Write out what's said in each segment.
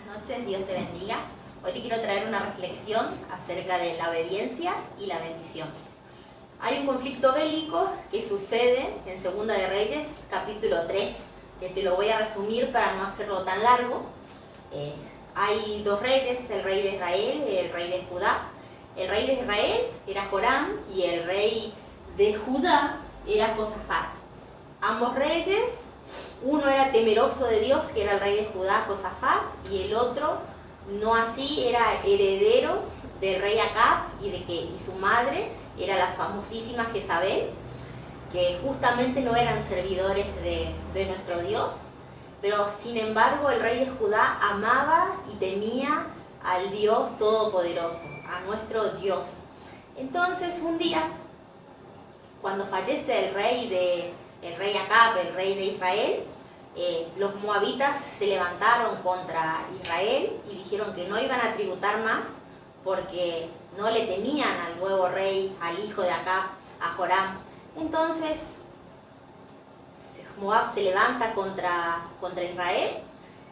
noches, Dios te bendiga. Hoy te quiero traer una reflexión acerca de la obediencia y la bendición. Hay un conflicto bélico que sucede en Segunda de Reyes, capítulo 3, que te lo voy a resumir para no hacerlo tan largo. Hay dos reyes, el rey de Israel y el rey de Judá. El rey de Israel era Joram y el rey de Judá era Josafat. Ambos reyes, uno era temeroso de Dios, que era el rey de Judá, Josafat, y el otro no así, era heredero del rey Acab y su madre era la famosísima Jezabel, que justamente no eran servidores de nuestro Dios, pero sin embargo el rey de Judá amaba y temía al Dios Todopoderoso, a nuestro Dios. Entonces un día, cuando fallece el rey Acab, el rey de Israel, los moabitas se levantaron contra Israel y dijeron que no iban a tributar más porque no le temían al nuevo rey, al hijo de Acab, a Joram. Entonces Moab se levanta contra Israel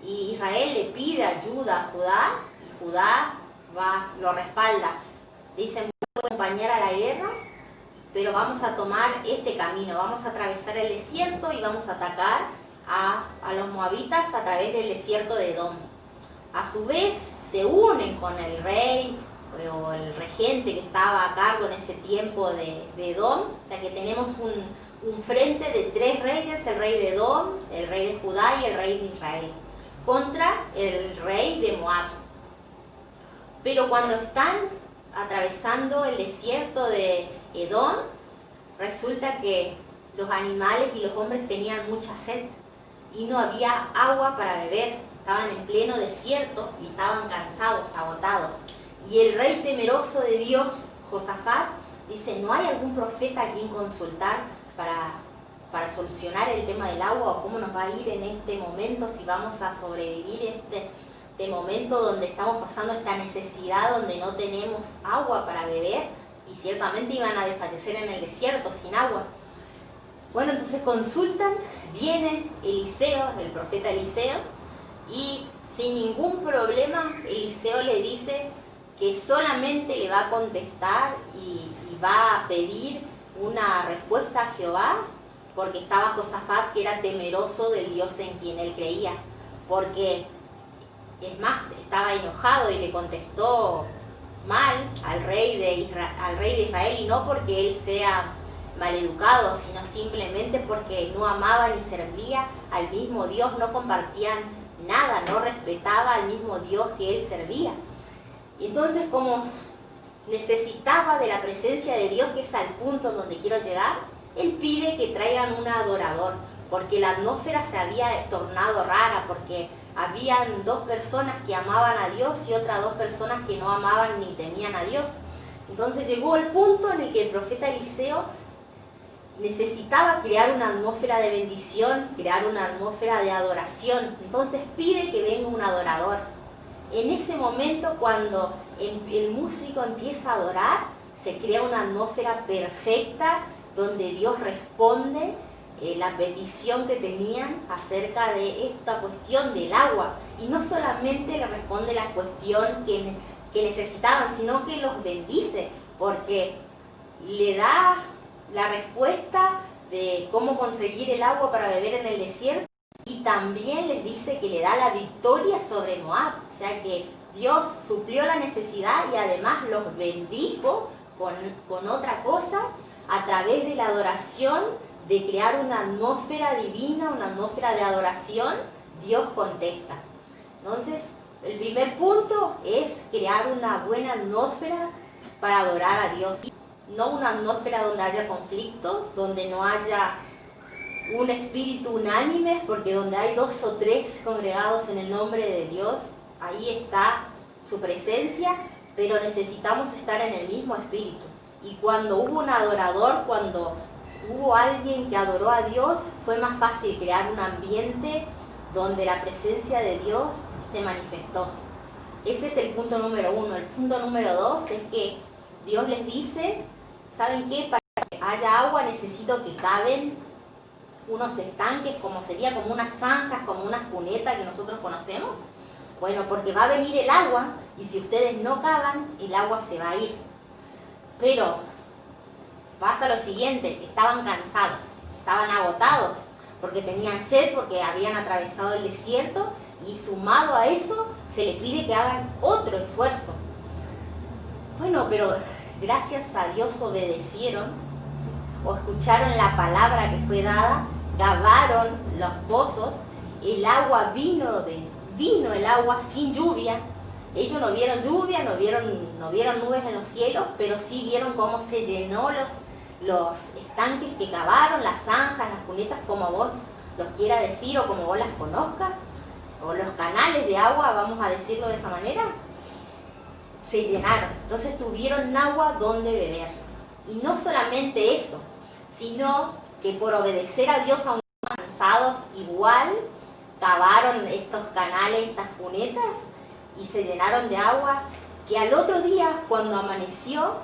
y Israel le pide ayuda a Judá y Judá lo respalda. Dicen, voy a acompañar a la guerra, pero vamos a tomar este camino, vamos a atravesar el desierto y vamos a atacar a los moabitas a través del desierto de Edom. A su vez se unen con el rey o el regente que estaba a cargo en ese tiempo de Edom, o sea que tenemos un frente de tres reyes, el rey de Edom, el rey de Judá y el rey de Israel, contra el rey de Moab. Pero cuando están atravesando el desierto de Edom, resulta que los animales y los hombres tenían mucha sed y no había agua para beber, estaban en pleno desierto y estaban cansados, agotados. Y el rey temeroso de Dios, Josafat, dice, ¿no hay algún profeta a quien consultar para solucionar el tema del agua o cómo nos va a ir en este momento, si vamos a sobrevivir este momento donde estamos pasando esta necesidad, donde no tenemos agua para beber y ciertamente iban a desfallecer en el desierto sin agua? Bueno, entonces consultan, viene Eliseo, el profeta Eliseo, y sin ningún problema Eliseo le dice que solamente le va a contestar y va a pedir una respuesta a Jehová, porque estaba Josafat, que era temeroso del Dios en quien él creía, porque es más, estaba enojado y le contestó mal al rey de Israel, y no porque él sea maleducado, sino simplemente porque no amaba ni servía al mismo Dios, no compartían nada, no respetaba al mismo Dios que él servía. Y entonces, como necesitaba de la presencia de Dios, que es al punto donde quiero llegar, él pide que traigan un adorador, porque la atmósfera se había tornado rara, porque habían dos personas que amaban a Dios y otras dos personas que no amaban ni temían a Dios. Entonces llegó el punto en el que el profeta Eliseo necesitaba crear una atmósfera de bendición, crear una atmósfera de adoración. Entonces pide que venga un adorador. En ese momento, cuando el músico empieza a adorar, se crea una atmósfera perfecta donde Dios responde la petición que tenían acerca de esta cuestión del agua. Y no solamente le responde la cuestión que necesitaban, sino que los bendice, porque le da la respuesta de cómo conseguir el agua para beber en el desierto, y también les dice que le da la victoria sobre Moab. O sea que Dios suplió la necesidad y además los bendijo con otra cosa a través de la adoración, de crear una atmósfera divina, una atmósfera de adoración. Dios contesta. Entonces, el primer punto es crear una buena atmósfera para adorar a Dios. No una atmósfera donde haya conflicto, donde no haya un espíritu unánime, porque donde hay dos o tres congregados en el nombre de Dios, ahí está su presencia, pero necesitamos estar en el mismo espíritu. Y cuando hubo un adorador, cuando hubo alguien que adoró a Dios, fue más fácil crear un ambiente donde la presencia de Dios se manifestó. Ese es el punto número uno. El punto número dos es que Dios les dice, ¿saben qué? Para que haya agua necesito que caben unos estanques, como sería como unas zanjas, como unas cunetas que nosotros conocemos. Bueno, porque va a venir el agua y si ustedes no cavan, el agua se va a ir. Pero pasa lo siguiente, estaban cansados, estaban agotados, porque tenían sed, porque habían atravesado el desierto y sumado a eso se les pide que hagan otro esfuerzo. Bueno, pero gracias a Dios obedecieron o escucharon la palabra que fue dada, cavaron los pozos, el agua vino el agua sin lluvia. Ellos no vieron lluvia, no vieron nubes en los cielos, pero sí vieron cómo se llenó los estanques que cavaron, las zanjas, las cunetas, como vos los quiera decir o como vos las conozcas, o los canales de agua, vamos a decirlo de esa manera, se llenaron. Entonces tuvieron agua donde beber. Y no solamente eso, sino que por obedecer a Dios, aún cansados, igual cavaron estos canales, estas cunetas, y se llenaron de agua, que al otro día, cuando amaneció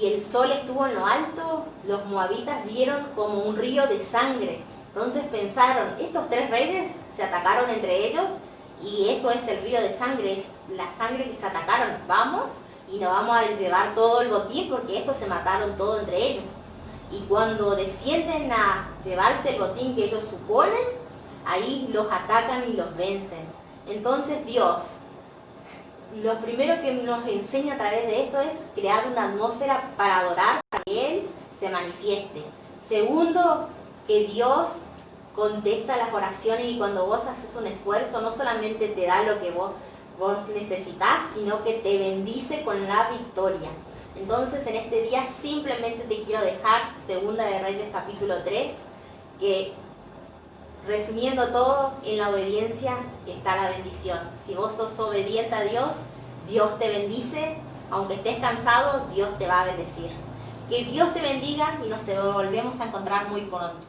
y el sol estuvo en lo alto, los moabitas vieron como un río de sangre. Entonces pensaron, estos 3 reyes se atacaron entre ellos y esto es el río de sangre, es la sangre que se atacaron. Vamos y nos vamos a llevar todo el botín porque estos se mataron todo entre ellos. Y cuando descienden a llevarse el botín que ellos suponen, ahí los atacan y los vencen. Entonces Dios, lo primero que nos enseña a través de esto es crear una atmósfera para adorar, para que Él se manifieste. Segundo, que Dios contesta las oraciones y cuando vos haces un esfuerzo no solamente te da lo que vos necesitas, sino que te bendice con la victoria. Entonces en este día simplemente te quiero dejar Segunda de Reyes capítulo 3, que resumiendo todo, en la obediencia está la bendición. Si vos sos obediente a Dios, Dios te bendice, aunque estés cansado, Dios te va a bendecir. Que Dios te bendiga y nos volvemos a encontrar muy pronto.